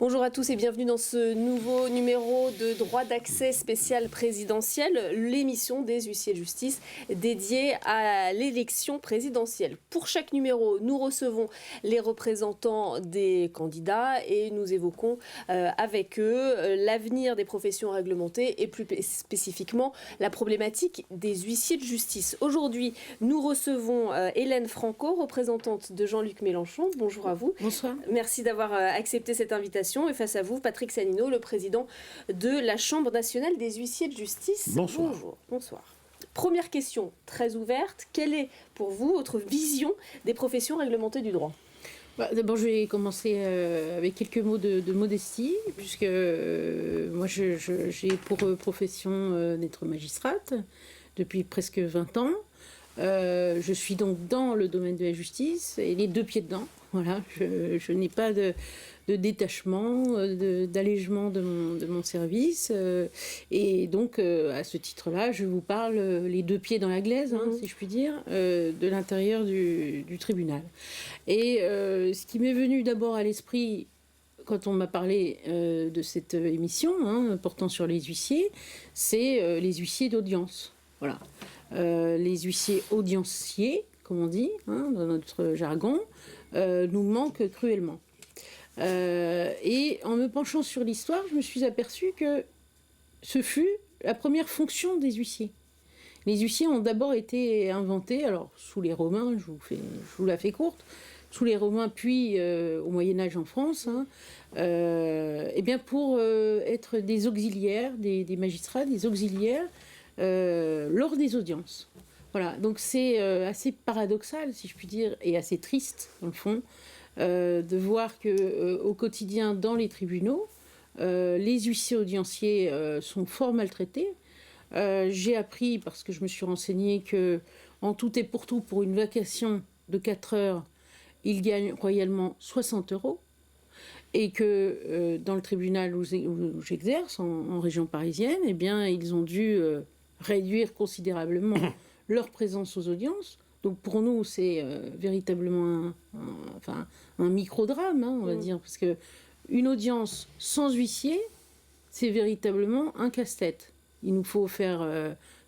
Bonjour à tous et bienvenue dans ce nouveau numéro de Droit d'accès spécial présidentiel, l'émission des huissiers de justice dédiée à l'élection présidentielle. Pour chaque numéro, nous recevons les représentants des candidats et nous évoquons avec eux l'avenir des professions réglementées et plus spécifiquement la problématique des huissiers de justice. Aujourd'hui, nous recevons Hélène Franco, représentante de Jean-Luc Mélenchon. Bonjour à vous. Bonsoir. Merci d'avoir accepté cette invitation. Et face à vous, Patrick Sanino, le président de la Chambre nationale des huissiers de justice. Bonsoir. Bonjour. Bonsoir. Première question très ouverte. Quelle est pour vous votre vision des professions réglementées du droit ? D'abord, je vais commencer avec quelques mots de modestie, puisque moi, j'ai pour profession d'être magistrate depuis presque 20 ans. Je suis donc dans le domaine de la justice et les deux pieds dedans. Voilà, je n'ai pas de détachement, d'allègement de mon service. Et donc, à ce titre-là, je vous parle les deux pieds dans la glaise, si je puis dire, de l'intérieur du tribunal. Et ce qui m'est venu d'abord à l'esprit quand on m'a parlé de cette émission portant sur les huissiers, c'est les huissiers d'audience. Voilà. Les huissiers audienciers, comme on dit dans notre jargon, nous manquent cruellement. Et en me penchant sur l'histoire, je me suis aperçue que ce fut la première fonction des huissiers. Les huissiers ont d'abord été inventés, alors sous les Romains, je vous la fais courte, sous les Romains puis au Moyen-Âge en France, et bien pour être des auxiliaires, des magistrats, des auxiliaires lors des audiences. Voilà, donc c'est assez paradoxal, si je puis dire, et assez triste, dans le fond, de voir qu'au quotidien, dans les tribunaux, les huissiers audienciers sont fort maltraités. J'ai appris, parce que je me suis renseignée, qu'en tout et pour tout, pour une vacation de 4 heures, ils gagnent royalement 60 €. Et que dans le tribunal où j'exerce, en région parisienne, eh bien, ils ont dû réduire considérablement leur présence aux audiences. Donc pour nous, c'est véritablement un microdrame, on va dire, parce qu'une audience sans huissier, c'est véritablement un casse-tête. Il nous faut faire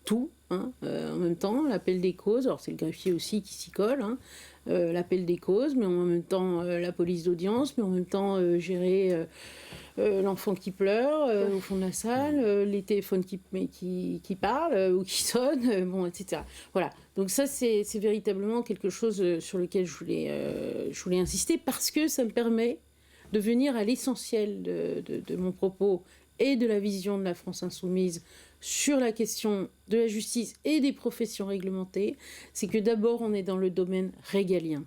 tout en même temps, l'appel des causes, alors c'est le greffier aussi qui s'y colle, l'appel des causes, mais en même temps la police d'audience, mais en même temps gérer l'enfant qui pleure au fond de la salle, les téléphones qui parlent ou qui sonnent, bon, etc. Voilà, donc ça c'est véritablement quelque chose sur lequel je voulais insister, parce que ça me permet de venir à l'essentiel de mon propos et de la vision de la France insoumise sur la question de la justice et des professions réglementées. C'est que d'abord on est dans le domaine régalien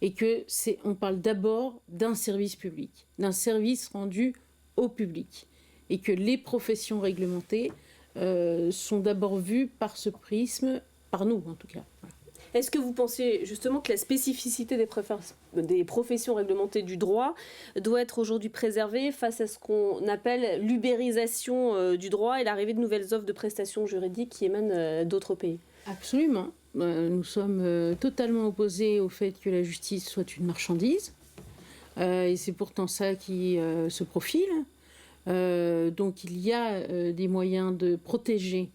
et que on parle d'abord d'un service public, d'un service rendu au public, et que les professions réglementées sont d'abord vues par ce prisme, par nous en tout cas. Voilà. Est-ce que vous pensez justement que la spécificité des professions réglementées du droit doit être aujourd'hui préservée face à ce qu'on appelle l'ubérisation du droit et l'arrivée de nouvelles offres de prestations juridiques qui émanent d'autres pays ? Absolument. Nous sommes totalement opposés au fait que la justice soit une marchandise. Et c'est pourtant ça qui se profile. Donc il y a des moyens de protéger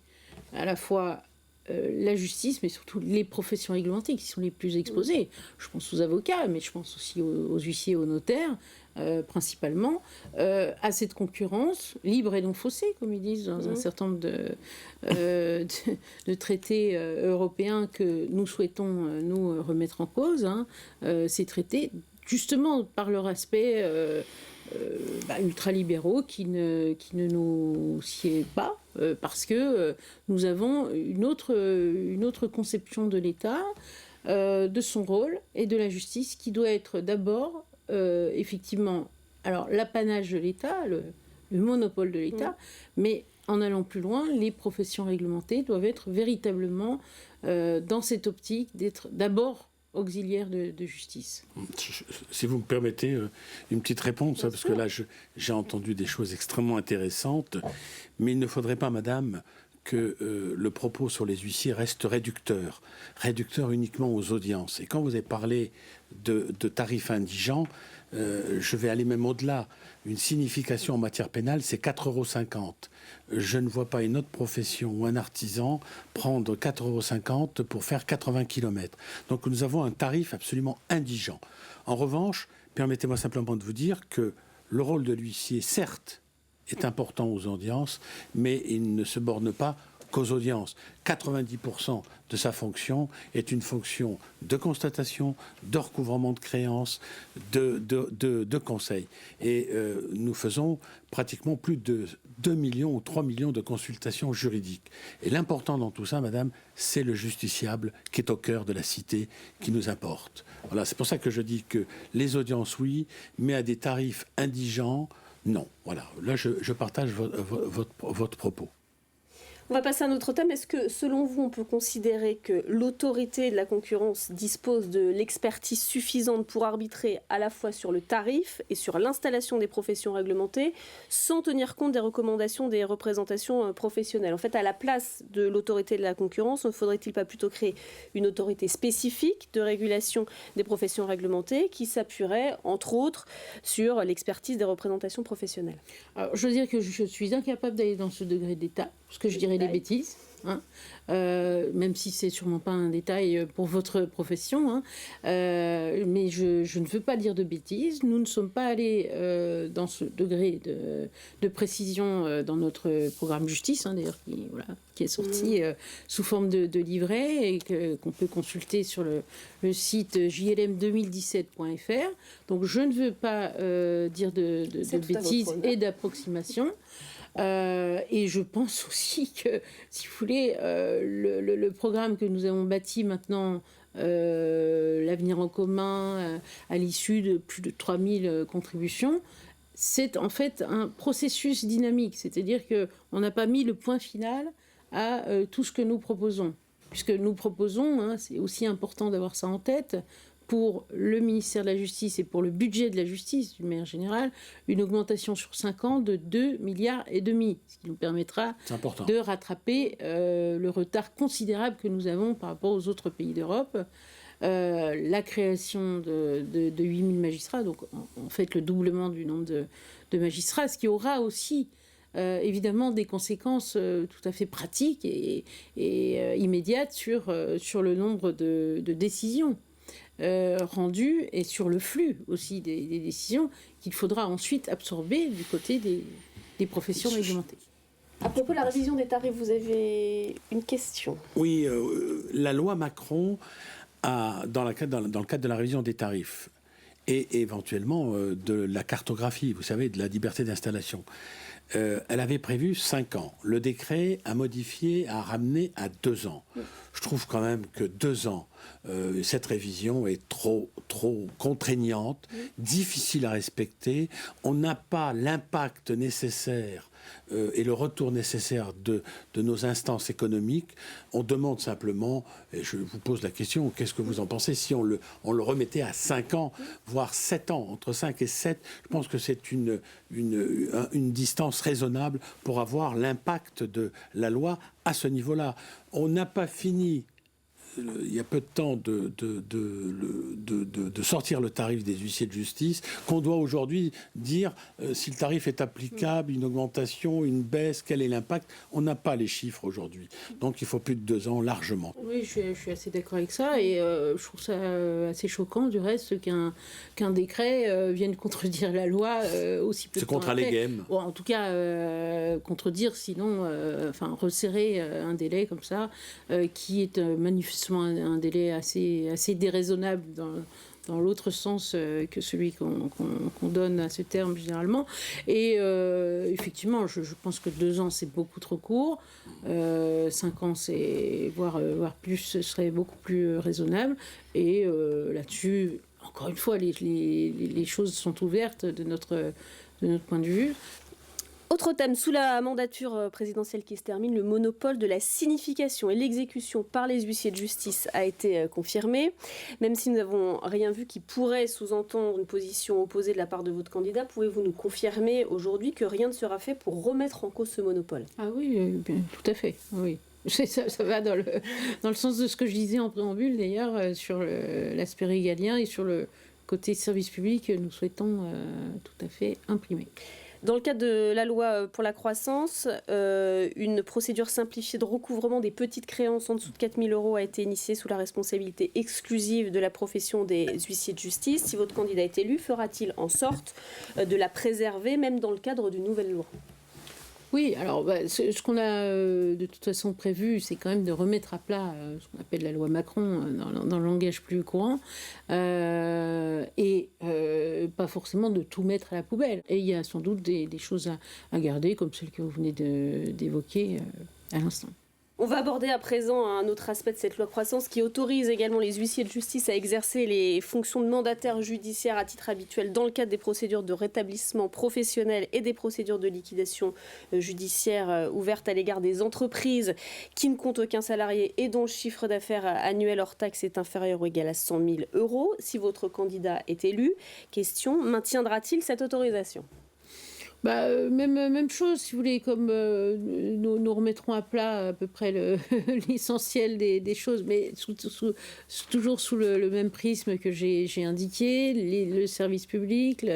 à la fois la justice, mais surtout les professions réglementées qui sont les plus exposées. Je pense aux avocats, mais je pense aussi aux huissiers, aux notaires, principalement, à cette concurrence libre et non faussée, comme ils disent dans un certain nombre de traités européens que nous souhaitons nous remettre en cause. Ces traités, justement par leur aspect ultralibéraux qui ne nous sied pas, parce que nous avons une autre conception de l'État, de son rôle et de la justice, qui doit être d'abord effectivement l'apanage de l'État, le monopole de l'État, mais en allant plus loin, les professions réglementées doivent être véritablement dans cette optique d'être d'abord auxiliaire de justice. Si vous me permettez une petite réponse, parce que là j'ai entendu des choses extrêmement intéressantes, mais il ne faudrait pas, madame, que le propos sur les huissiers reste réducteur uniquement aux audiences. Et quand vous avez parlé de tarifs indigents, je vais aller même au-delà. Une signification en matière pénale, c'est 4,50 €. Je ne vois pas une autre profession ou un artisan prendre 4,50 € pour faire 80 km. Donc nous avons un tarif absolument indigent. En revanche, permettez-moi simplement de vous dire que le rôle de l'huissier, certes, est important aux audiences, mais il ne se borne pas qu'aux audiences. 90% de sa fonction est une fonction de constatation, de recouvrement de créances, de conseil. Et nous faisons pratiquement plus de 2 millions ou 3 millions de consultations juridiques. Et l'important dans tout ça, madame, c'est le justiciable qui est au cœur de la cité qui nous importe. Voilà, c'est pour ça que je dis que les audiences, oui, mais à des tarifs indigents, non. Voilà, là je partage votre propos. On va passer à un autre thème. Est-ce que, selon vous, on peut considérer que l'autorité de la concurrence dispose de l'expertise suffisante pour arbitrer à la fois sur le tarif et sur l'installation des professions réglementées, sans tenir compte des recommandations des représentations professionnelles? En fait, à la place de l'autorité de la concurrence, ne faudrait-il pas plutôt créer une autorité spécifique de régulation des professions réglementées qui s'appuierait, entre autres, sur l'expertise des représentations professionnelles? Alors, je veux dire que je suis incapable d'aller dans ce degré d'état, parce que je dirais des bêtises, hein. Même si c'est sûrement pas un détail pour votre profession, hein. Mais je ne veux pas dire de bêtises. Nous ne sommes pas allés dans ce degré de précision dans notre programme justice, hein, d'ailleurs, qui est sorti sous forme de livret et qu'on peut consulter sur le site jlm2017.fr. Donc je ne veux pas dire de bêtises et d'approximations. Et je pense aussi que, si vous voulez, le programme que nous avons bâti maintenant, l'avenir en commun, à l'issue de plus de 3000 contributions, c'est en fait un processus dynamique. C'est-à-dire qu'on n'a pas mis le point final à tout ce que nous proposons. Puisque nous proposons, hein, c'est aussi important d'avoir ça en tête, pour le ministère de la Justice et pour le budget de la justice, d'une manière générale, une augmentation sur 5 ans de 2,5 milliards, ce qui nous permettra de rattraper le retard considérable que nous avons par rapport aux autres pays d'Europe. La création de 8000 magistrats, donc en fait le doublement du nombre de magistrats, ce qui aura aussi évidemment des conséquences tout à fait pratiques et immédiates sur le nombre de décisions rendues et sur le flux aussi des décisions qu'il faudra ensuite absorber du côté des professions réglementées. À propos de la révision des tarifs, vous avez une question? Oui, la loi Macron, dans le cadre de la révision des tarifs et éventuellement de la cartographie, vous savez, de la liberté d'installation, elle avait prévu 5 ans. Le décret a modifié, a ramené à 2 ans. Je trouve quand même que 2 ans, cette révision est trop contraignante, difficile à respecter. On n'a pas l'impact nécessaire et le retour nécessaire de nos instances économiques. On demande simplement, et je vous pose la question, qu'est-ce que vous en pensez si on le remettait à 5 ans, voire 7 ans, entre 5 et 7, je pense que c'est une distance raisonnable pour avoir l'impact de la loi à ce niveau-là. On n'a pas fini, il y a peu de temps, de sortir le tarif des huissiers de justice, qu'on doit aujourd'hui dire si le tarif est applicable, une augmentation, une baisse, quel est l'impact. On n'a pas les chiffres aujourd'hui. Donc il faut plus de 2 ans, largement. Oui, je suis assez d'accord avec ça. Et je trouve ça assez choquant, du reste, qu'un décret vienne contredire la loi aussi peu de temps après. C'est contre allégem. Bon, en tout cas, contredire, sinon, resserrer un délai comme ça, qui est manifestement un délai assez déraisonnable dans l'autre sens que celui qu'on donne à ce terme généralement. Et effectivement, je pense que 2 ans, c'est beaucoup trop court. 5 ans, voire plus, ce serait beaucoup plus raisonnable. Et là-dessus, encore une fois, les choses sont ouvertes de notre point de vue. Autre thème, sous la mandature présidentielle qui se termine, le monopole de la signification et l'exécution par les huissiers de justice a été confirmé. Même si nous n'avons rien vu qui pourrait sous-entendre une position opposée de la part de votre candidat, pouvez-vous nous confirmer aujourd'hui que rien ne sera fait pour remettre en cause ce monopole? Ah oui, bien, tout à fait, oui. Ça va dans le sens de ce que je disais en préambule, d'ailleurs, sur l'aspect régalien et sur le côté service public, nous souhaitons tout à fait imprimer. Dans le cadre de la loi pour la croissance, une procédure simplifiée de recouvrement des petites créances en dessous de 4 000 € a été initiée sous la responsabilité exclusive de la profession des huissiers de justice. Si votre candidat est élu, fera-t-il en sorte de la préserver, même dans le cadre d'une nouvelle loi ? Oui, alors ce qu'on a de toute façon prévu, c'est quand même de remettre à plat ce qu'on appelle la loi Macron dans le langage plus courant, et pas forcément de tout mettre à la poubelle. Et il y a sans doute des choses à garder, comme celle que vous venez d'évoquer à l'instant. On va aborder à présent un autre aspect de cette loi croissance qui autorise également les huissiers de justice à exercer les fonctions de mandataire judiciaire à titre habituel dans le cadre des procédures de rétablissement professionnel et des procédures de liquidation judiciaire ouvertes à l'égard des entreprises qui ne comptent aucun salarié et dont le chiffre d'affaires annuel hors taxe est inférieur ou égal à 100 000 €. Si votre candidat est élu, question, maintiendra-t-il cette autorisation ? Même chose, si vous voulez, comme nous remettrons à plat à peu près l'essentiel des choses, mais toujours sous le même prisme que j'ai indiqué, le service public,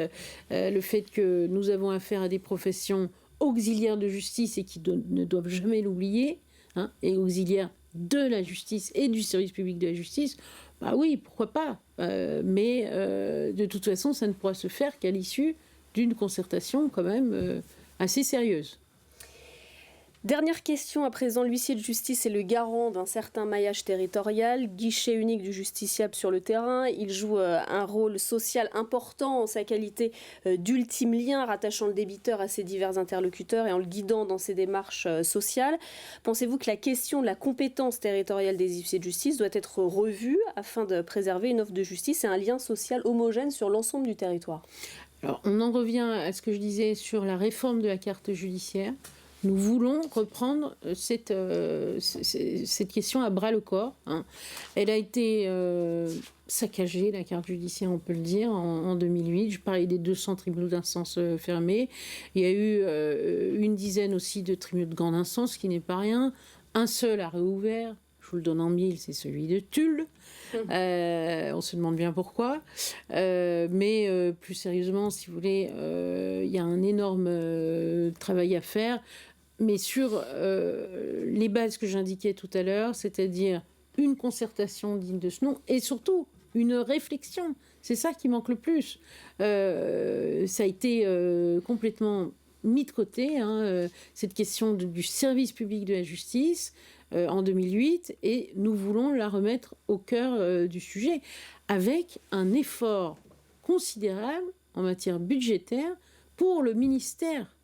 le fait que nous avons affaire à des professions auxiliaires de justice et qui ne doivent jamais l'oublier, et auxiliaires de la justice et du service public de la justice. Oui, pourquoi pas, mais de toute façon, ça ne pourra se faire qu'à l'issue d'une concertation quand même assez sérieuse. Dernière question à présent, l'huissier de justice est le garant d'un certain maillage territorial, guichet unique du justiciable sur le terrain. Il joue un rôle social important en sa qualité d'ultime lien rattachant le débiteur à ses divers interlocuteurs et en le guidant dans ses démarches sociales. Pensez-vous que la question de la compétence territoriale des huissiers de justice doit être revue afin de préserver une offre de justice et un lien social homogène sur l'ensemble du territoire ? Alors, on en revient à ce que je disais sur la réforme de la carte judiciaire. Nous voulons reprendre cette question à bras-le-corps. Elle a été saccagée, la carte judiciaire, on peut le dire, en 2008. Je parlais des 200 tribunaux d'instance fermés. Il y a eu une dizaine aussi de tribunaux de grande instance, ce qui n'est pas rien. Un seul a réouvert. Je vous le donne en mille, c'est celui de Tulle. On se demande bien pourquoi. Mais plus sérieusement, si vous voulez, il y a un énorme travail à faire. Mais sur les bases que j'indiquais tout à l'heure, c'est-à-dire une concertation digne de ce nom et surtout une réflexion. C'est ça qui manque le plus. Ça a été complètement mis de côté, cette question du service public de la justice en 2008, et nous voulons la remettre au cœur du sujet avec un effort considérable en matière budgétaire pour le ministère.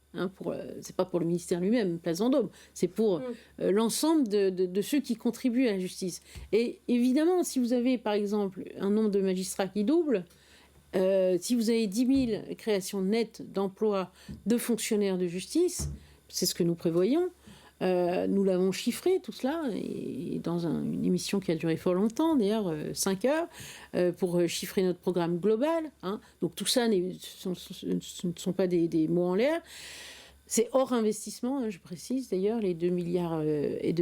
C'est pas pour le ministère lui-même, Place Vendôme, c'est pour l'ensemble de ceux qui contribuent à la justice. Et évidemment, si vous avez par exemple un nombre de magistrats qui double, si vous avez 10 000 créations nettes d'emplois de fonctionnaires de justice, c'est ce que nous prévoyons. Nous l'avons chiffré tout cela, et dans une émission qui a duré fort longtemps, d'ailleurs 5 heures, pour chiffrer notre programme global. Donc tout ça, ce ne sont pas des mots en l'air. C'est hors investissement, je précise d'ailleurs, les 2,5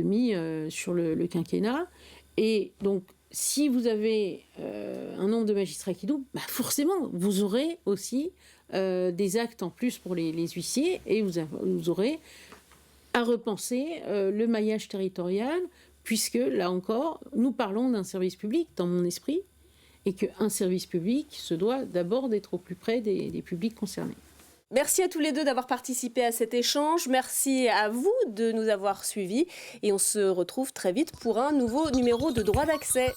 milliards sur le quinquennat. Et donc, si vous avez un nombre de magistrats qui double, forcément, vous aurez aussi des actes en plus pour les huissiers, et vous aurez à repenser le maillage territorial, puisque, là encore, nous parlons d'un service public, dans mon esprit, et qu'un service public se doit d'abord d'être au plus près des publics concernés. Merci à tous les deux d'avoir participé à cet échange. Merci à vous de nous avoir suivis. Et on se retrouve très vite pour un nouveau numéro de Droit d'accès.